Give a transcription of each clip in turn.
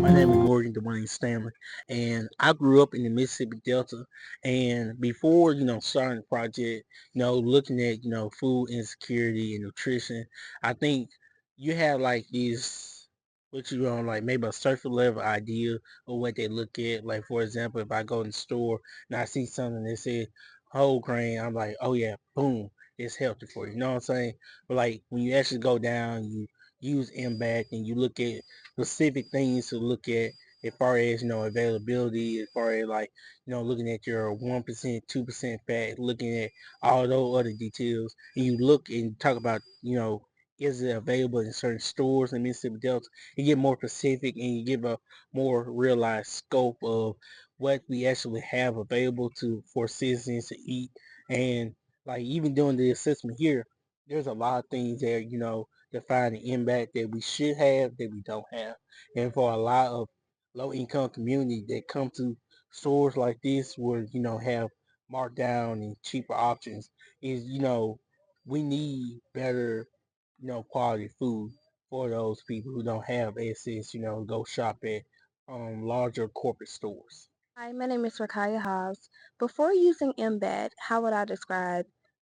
My name is Morgan Dwayne Stanley, and I grew up in the Mississippi Delta. And before, starting the project, looking at, food insecurity and nutrition, I think you have like these, what you on, like maybe a surface level idea of what they look at. Like, for example, if I go in the store and I see something that says whole grain, I'm like, oh yeah, boom, it's healthy for you. You know what I'm saying? But like when you actually go down, you use MBAT and you look at specific things to look at as far as availability, as far as like looking at your 1%, 2% fat, looking at all those other details, and you look and talk about is it available in certain stores in Mississippi Delta. You get more specific and you give a more realized scope of what we actually have available to for citizens to eat. And like even doing the assessment here, there's a lot of things there to find the impact that we should have that we don't have. And for a lot of low income community that come to stores like this where, have markdown and cheaper options is, we need better, quality food for those people who don't have access, go shop at larger corporate stores. Hi, my name is Rakaya Hobbs. Before using MBAT, how would I describe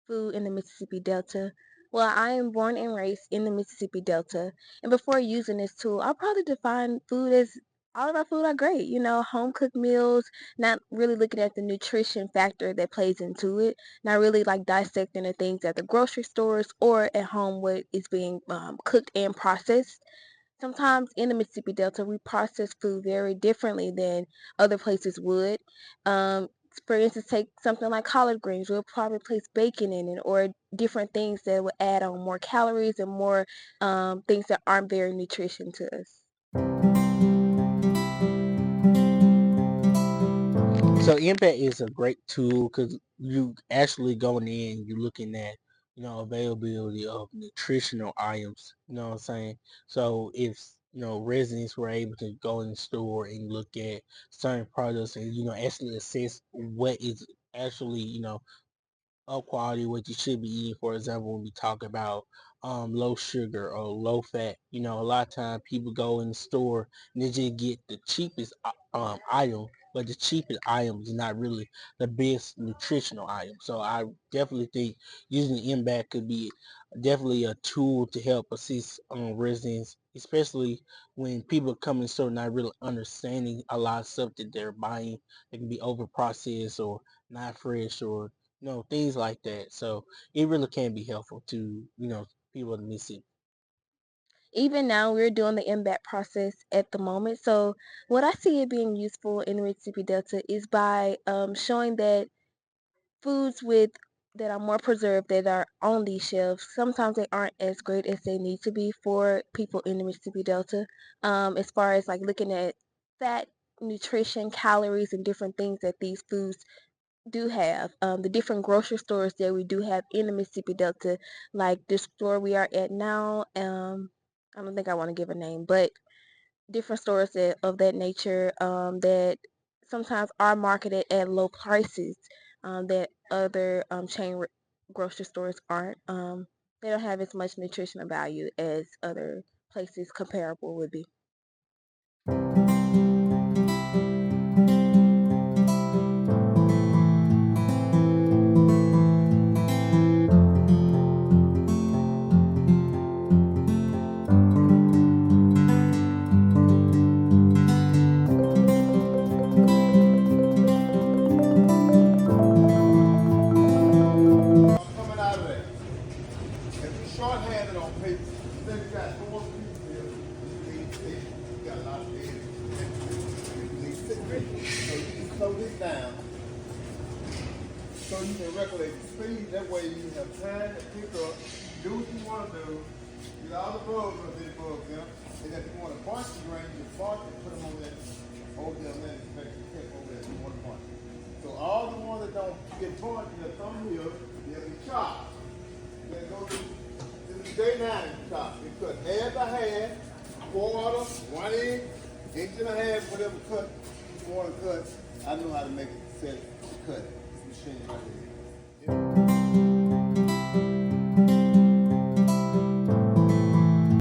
food in the Mississippi Delta? Well, I am born and raised in the Mississippi Delta, and before using this tool, I'll probably define food as all of our food are great. Home cooked meals, not really looking at the nutrition factor that plays into it, not really like dissecting the things at the grocery stores or at home what is being cooked and processed. Sometimes in the Mississippi Delta, we process food very differently than other places would. Um, for instance, take something like collard greens. We'll probably place bacon in it or different things that would add on more calories and more things that aren't very nutrition to us. So Impact is a great tool because you actually going in, you looking at, availability of nutritional items. You know what I'm saying? So if residents were able to go in the store and look at certain products and actually assess what is actually of quality, what you should be eating. For example, when we talk about low sugar or low fat, a lot of time people go in the store and they just get the cheapest item, but the cheapest item is not really the best nutritional item. So I definitely think using the MBAC could be definitely a tool to help assist residents, especially when people come in the store not really understanding a lot of stuff that they're buying. It can be over processed or not fresh or things like that. So it really can be helpful to, people to miss it. Even now, we're doing the MBAT process at the moment. So, what I see it being useful in the Mississippi Delta is by showing that foods with that are more preserved that are on these shelves, sometimes they aren't as great as they need to be for people in the Mississippi Delta. As far as like looking at fat, nutrition, calories, and different things that these foods do have. The different grocery stores that we do have in the Mississippi Delta, like this store we are at now. I don't think I want to give a name, but different stores of that nature that sometimes are marketed at low prices that other grocery stores aren't. They don't have as much nutritional value as other places comparable would be. Coming out of there. If you shorthanded on paper, then you got four people here. You got a lot of dead. So you can slow this down so you can regulate the speed. That way you have time to pick up, do what you want to do, get all the bugs up there, bugs them. And if you want to bunch the grain, you bunch and put them on that, over there, and then expect to pick over there if you want to bunch. get point, they'll come here, they'll be chopped. Then go to the J9 chop. They cut half by half, quarter, 1 inch, inch and a half, whatever cut you want to cut. I know how to make it set to cut it. This machine right here.